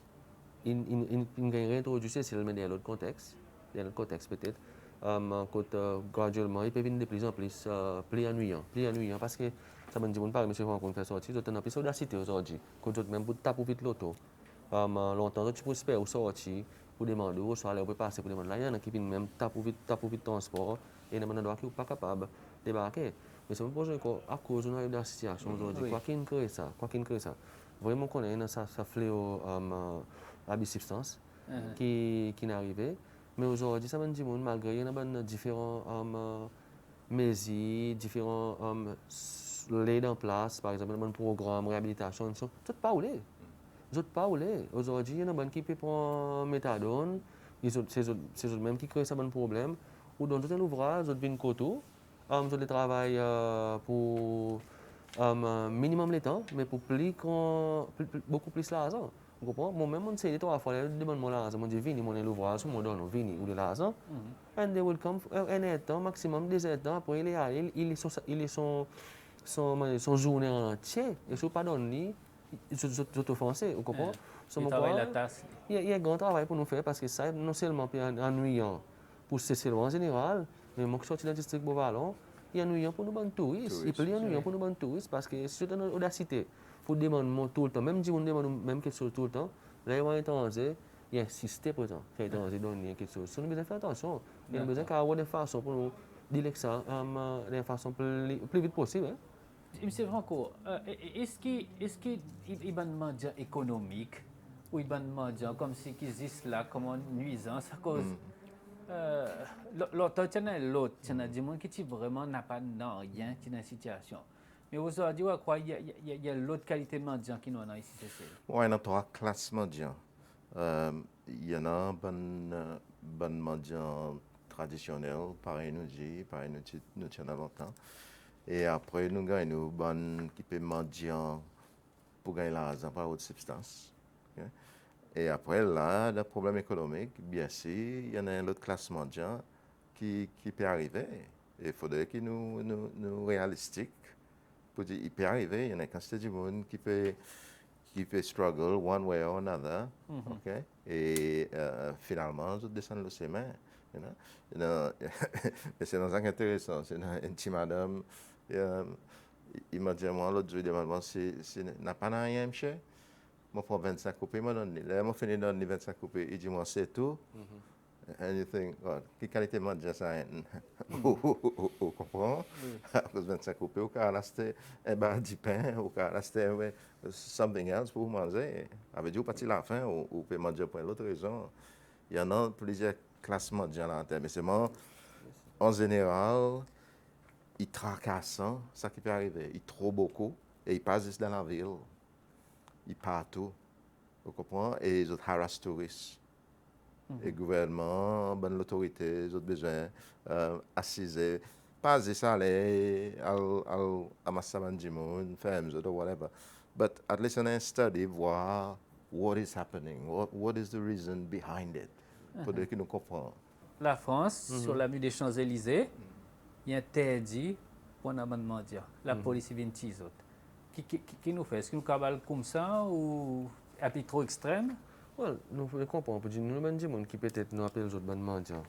il gagne réintroduire c'est dans l'autre contexte peut-être. Graduellement, il peut venir de plus en plus ennuyant, parce que ça me dit, mon père, monsieur Franck, on fait sortir, vous avez plus d'audacité aujourd'hui, quand vous même pour taper vite l'auto. Longtemps, tu peux espérer sortir pour demander où soit aller, on peut passer pour demander. Là, il y en a qui viennent même taper vite transport, et il y en a qui ne sont pas capables de débarquer. Mais ça me pose encore à cause de la situation aujourd'hui. Quoi qu'il crée ça, vraiment qu'on a ça fléau à substance qui est arrivé. Mais aujourd'hui, ça me dit, malgré il y a différents mesures, différents laid en place, par exemple, un programme, réhabilitation, ils sont tous pas roulés. Ils sont pas roulés. Aujourd'hui, il y a des gens qui prennent méthadone, c'est eux même qui créent ça bon problème. Ou dans tout un ouvrage, ils viennent coteau, ils travaillent pour minimum le temps, mais pour beaucoup plus l'argent. Vous comprenez? Moi-même, je sais, 3 fois, je demande mon l'argent, je dis, viens, mon l'ouvrage, je me donne, viens, ou de l'argent. And they will come, un temps, maximum 2 temps, après, il est son journée entière, et si vous pas donné, je t'offensé, vous comprenez?
Il travaille la tasse.
Il y a un grand travail pour nous faire, parce que ça, non seulement ennuyant pour ces en général, mais moi qui suis sorti dans le district Beauvalon, il est ennuyant pour nous bonnes touristes. Il peut être ennuyant pour nous bonnes touristes, parce que si tu as une audacité, pour demander tout le temps, même si on demande même quelque chose tout le temps, là, il va étranger, il insiste pour ça, qu'il y a donner quelque chose. Si nous devons faire attention, il y a besoin d'avoir des façons pour nous dire ça de façon plus vite possible.
Monsieur Franco, est-ce qu'il y a un mandat économique ou il y a un mandat comme si qui existe là comme une nuisance à cause l'autre, il y a des gens qui vraiment n'a pas rien qui est dans la situation. Mais aujourd'hui, il y a l'autre qualité de mendiant qui nous a ici.
Oui, il y a 3 classes mendiants. Il y en a bon mendiants traditionnels, pareil nous tiens longtemps. Et après, nous avons bon qui peut mendiant pour gagner l'argent par autre substance. Okay? Et après, là, le problème économique, bien sûr, il y en a une autre classe mendiant qui peut arriver. Il faudrait que nous réalistiques. Pour dire, il peut arriver, il y en a une quantité de monde qui peut struggle one way or another. Okay? Et finalement, je descends le chemin. Mais c'est intéressant. C'est une petite madame, il m'a dit à moi l'autre jour, il m'a dit, n'a pas rien, monsieur? Je prends 25 coupés, je donne. Là, je finis de donner 25 coupés, il dit, moi, c'est tout. And you think, God, quelle qualité de manger ça? Vous comprenez? À cause de 25 coupés, vous pouvez rester un bar de pain, vous pouvez rester something else pour manger. Avec du parti la faim, vous pouvez manger pour l'autre raison. Il y en a plusieurs classes mendiants là en terre. Mais c'est moi, en général, ils tracassent, ça qui peut arriver. Ils trop beaucoup et ils passent juste dans la ville. Ils partent tout. Vous comprenez? Et ils harassent les touristes. Et le gouvernement, l'autorité, ils ont besoin d'assiser, pas de salaire, à Massaman firms or whatever. But at least in a study, voir what is happening, what is the reason behind it, pour que nous comprenions.
La France, sur l'avenue des Champs-Élysées, il interdit pour un amendement mendiant. La police vient de autres. Qui nous fait? Est-ce que nous cabale comme ça ou est trop extrême?
Well, nous comprenons, nous avons des gens qui peut-être nous appellent les autres mendiants.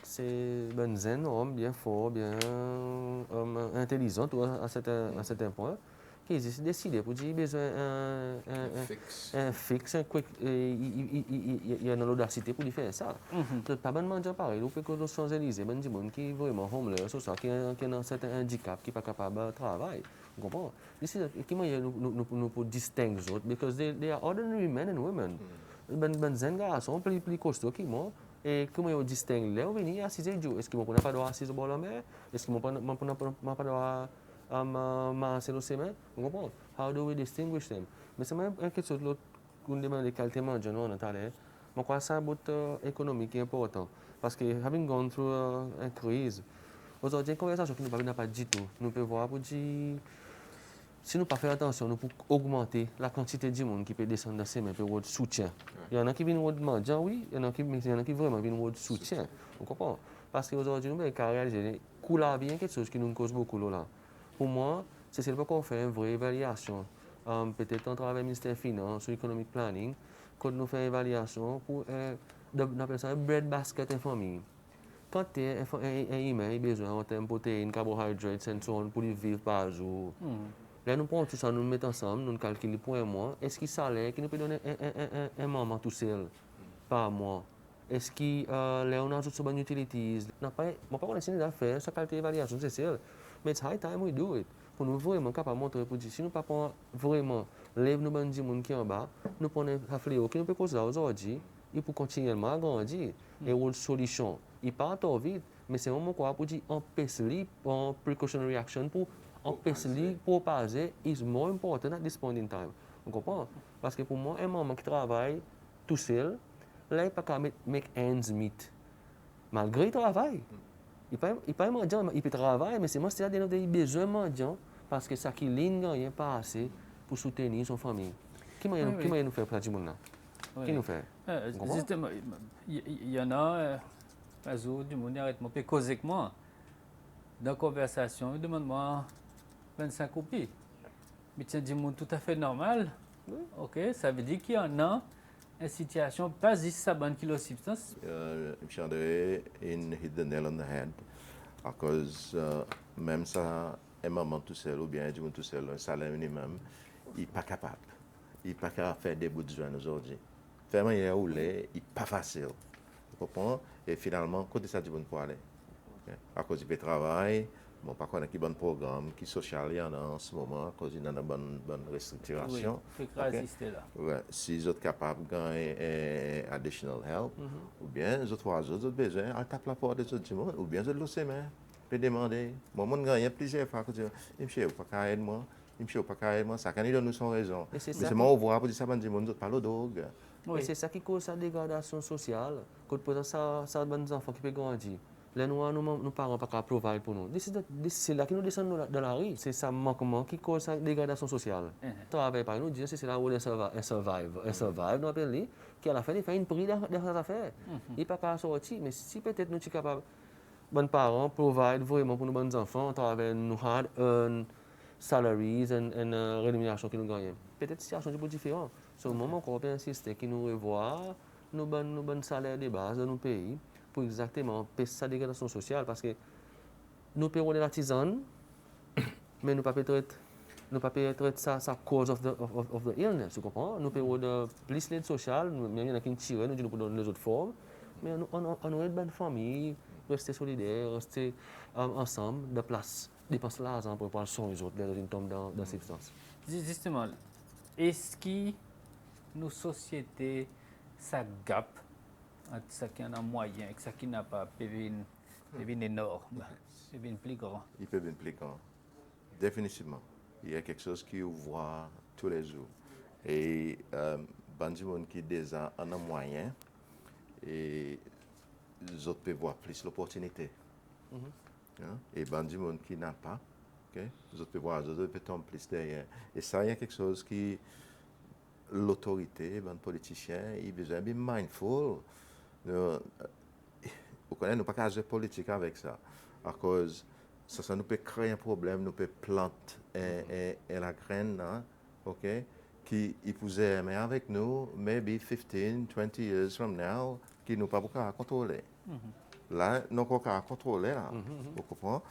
C'est ben zen, homme bien fort, bien intelligent à certain point, qui décidé pour dire besoin un fixe, un quick, il y a l'audacité pour lui faire ça. Pas ben mendiant pareil, nous pouvons que les Champs-Élysées, ben des gens qui vraiment homeless, qui ont un certain handicap, qui ne sont pas capables de travailler. Vous comprenez? Comment nous pouvons distinguer les autres? Because they are ordinary men and women. Ben zen garçon plus costaud que moi et comment on distingue là on vient assiser du est-ce qu'ils m'ont pas droit assiser au bord de la mer est-ce qu'ils m'ont pas droit masser le semen vous comprenez how do we distinguish them mais c'est même quelque chose l'autre qu'on demande les qualités manger nous on allait moi quoi ça but économique est important parce que having gone through une crise aujourd'hui une conversation qui nous pas du tout nous peut voir pour dire si nous ne faisons pas attention, nous pouvons augmenter la quantité de monde qui peut descendre dans ces mains pour votre soutien. Il y en a qui viennent manger, oui, il y en a qui vraiment viennent votre soutien. Vous comprenez? Parce qu'aujourd'hui, nous avons réalisé que la vie est quelque chose qui nous cause beaucoup là. Pour moi, c'est celle qu'on fait une vraie évaluation. Peut-être en travail ministère des Finances ou Economic Planning, quand nous faisons une évaluation pour on appelle ça un bread basket en famille. Quand tu as un email, besoin en termes de protéines, carbohydrates, et so on, pour vivre par jour. Là, nous prenons tout ça, nous le mettons ensemble, nous calculons pour un mois. Est-ce qu'il salaire qui nous peut donner un moment tout seul par mois? Est-ce qu'il là, on a toutes sortes d'utilities? On n'a pas essayé d'affaires, sa qualité d'évaluation, c'est sûr. Mais it's high time we do it. Pour nous vraiment capable de montrer pour dire, si nous ne pas vraiment lève nous bandes du monde qui est en bas, nous prenons un fléau qui nous peut causer aujourd'hui, il peut continuellement grandir. Et une solution. Il part trop vite, mais c'est un moment quoi pour dire empêcher en precautionary action pour empêcher pour passer is more important at this point in time. Vous comprenez? Parce que pour moi, un maman qui travaille tout seul, là, il ne peut pas make ends meet. Malgré le travail. Il ne peut pas il peut travailler, mais c'est moi qui a besoin de manger parce que ça qui ligne rien pas assez pour soutenir son famille. Qui m'a nous fait pour ce monde-là? Qui nous fait?
Justement, il y en a, du monde arrête moi, peut causer avec moi. Dans la conversation, il demande-moi 25 roupies. Mais c'est du monde tout à fait normal.
Oui.
Ok, ça veut dire qu'il y en a une situation pas juste sa bonne kilo substance.
M. André, il hit the nail on the head. À cause, même ça, un maman tout seul ou bien du monde tout seul, un salaire minimum, il n'est pas capable. Il n'est pas capable de faire des bouts de joint aujourd'hui. Faire manière où il n'est pas facile. Vous comprenez? Et finalement, côté ça, du bon pour aller. Okay? À cause du travail, bon, par contre, il y a bon programme, qui social il y en a en ce moment, à cause d'une bonne restructuration.
Oui, il faut résister là.
Ouais. Si vous êtes capable de gagner additional help, ou bien vous avez besoin, à taper la porte des autres gens, ou bien vous avez le main, peut demander. Moi, je gagne plusieurs fois que je dis, monsieur, vous pas aider moi, monsieur, pas aider moi, ça quand il donne son raison. Mais c'est moi, on voit pour dire ça, je dis, pas le dog.
Et c'est ça qui cause la dégradation sociale. Quand ça bonnes enfants qui peuvent grandir. Là, nos parents ne peuvent pas provide pour nous. C'est là que nous descendons dans la rue. C'est ça manquement qui cause la dégradation sociale. Travail par nous, c'est là où on survive, nous appelons, qui à la fin, il fait une prix dans cette affaire. Il ne peut pas sortir, mais si peut-être nous sommes capables, bonnes parents, provide vraiment pour nos bons enfants, à travers nos hard-earned salaries et rémunération que nous gagnons. Peut-être que la situation est un peu différente. C'est au moment qu'on peut insister que nous revoient nos bons salaires de base de nos pays pour exactement empêcher sa dégradation sociale. Parce que nous payons les artisans, mais nous ne pouvons pas être sa cause of the illness. Vous comprenez? Nous payons de plus l'aide sociale, même il y en a qui nous tirent, nous disons dans les autres formes. Mais on est une bonne famille, rester solidaires, rester ensemble, de place, dépenser l'argent pour prendre soin des autres, les autres tombent dans ces substances.
Justement, est-ce que nos sociétés, ça gap entre ce qui en a moyen et ce qui n'a pas, peut être énorme, peut être plus grand?
Il peut être plus grand. Définitivement. Il y a quelque chose qui voit tous les jours. Et les gens qui déjà en a moyen, et les autres peuvent voir plus l'opportunité. Et les gens qui n'ont pas, okay? Les autres peuvent voir, les autres peuvent tomber plus derrière. Et ça, il y a quelque chose qui l'autorité, les politiciens, ils ont besoin d'être mindful. Vous connaissez, nous ne pouvons pas faire politique avec ça. À cause, ça nous peut créer un problème, nous peut planter la graine, hein, okay, qui peut aimer avec nous, maybe 15, 20 years from now, qui nous pas beaucoup contrôler. Là, nous ne pouvons pas contrôler. Vous comprenez?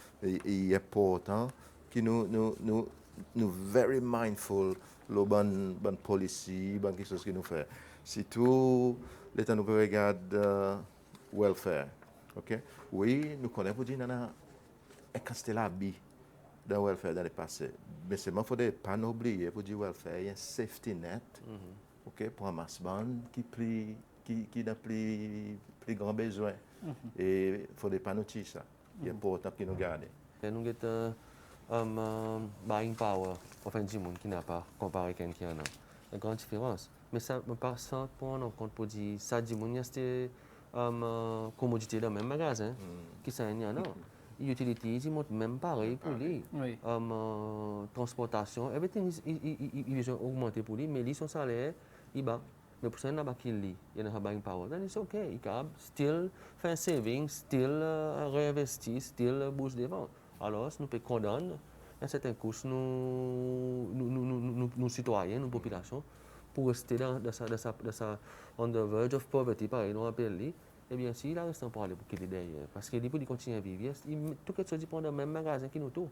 Il est important que nous very mindful le bon policy, bon quelque chose que nous fait. Si tout l'État nous regarde welfare, ok? Oui, nous connaissons pour dire quand c'était la vie dans le welfare dans le passé. Mais c'est il ne faudrait pas oublier pour dire welfare, il y a un safety net, ok, pour un masse bande qui a plus grand besoin. Et il ne faudrait pas nous tirer ça. Il est important que nous gardions.
Nous avons buying power pour faire du monde qui n'a pas comparé à quelqu'un qui en a. La grande différence. Mais ça me passe sans prendre en compte pour dire, ça dit, mon c'était commodité dans le même magasin, qui ça y a non. Utility, ils montent même pareil pour lui.
Oui.
Transportation, everything ils ont augmenté pour lui, mais lui, son salaire, il bat. Mais pour ça, il n'a pas qu'il lit, il n'a pas buying power. Then it's okay. Il peut still faire saving, still réinvestir, still boost des ventes. Alors, nous pouvons condamner à certaines couches, nous citoyens, nous populations, pour rester dans sa on the verge of poverty, pareil, nous appelons lui. Eh bien, s'il a resté pour aller pour qu'il est derrière, parce qu'il dit pour continuer à vivre, tout quelque chose dépend dans le même magasin qui nous tout.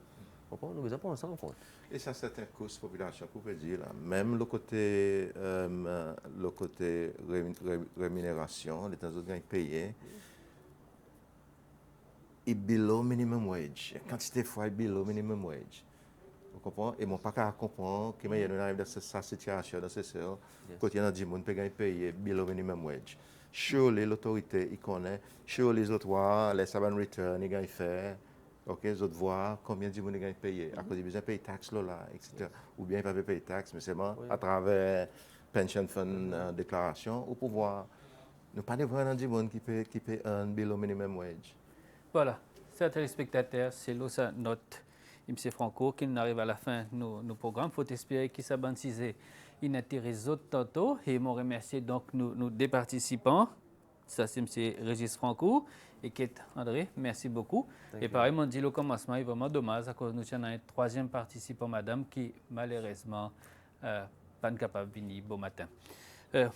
Nous devons prendre ça en compte.
Et ça, c'est un coût population, pour vous dire, là. Même le côté rémunération, les temps où ils payent, il below minimum wage. Quantité de fois, il below minimum wage. Vous comprenez? Et mon pas qu'à comprendre que mais il arrive dans cette situation, dans ce sens, quand il y a des gens qui payent below minimum wage. Surely l'autorité, il connaît. Surely les autres voient, les savants return, ils gagnent faire. Ok, les autres voient combien de gens ils gagnent payer. À cause de besoin de payer taxes là, etc. Ou bien ils ne peuvent pas payer taxes, mais seulement à travers pension fund déclaration, ou pouvoir. Nous pas de voir des gens qui paient un below minimum wage.
Voilà, chers téléspectateurs, c'est là sa note. M. Franco, qui arrive à la fin de nos programmes. Il faut espérer qu'il s'abantisait une intérêt tantôt. Et je remercie donc nos deux participants. Ça, c'est M. Régis Franco et Kate André. Merci beaucoup. Et pareil, on dit au commencement, il est vraiment dommage à cause de nous avons un troisième participant, madame, qui malheureusement pas capable de venir bon matin.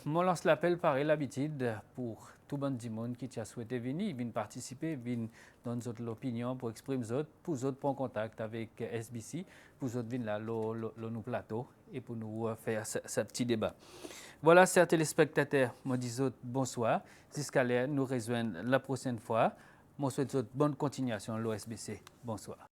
Moi, lance l'appel pareil l'habitude pour tout le monde qui a souhaité venir participer, venir donner l'opinion pour exprimer pour prendre contact avec SBC, pour venir là, nous plateau et pour nous faire ce petit débat. Voilà, chers téléspectateurs, moi dis bonsoir. Jusqu'à là, nous rejoignons la prochaine fois. Moi souhaite bonne continuation à l'OSBC. Bonsoir.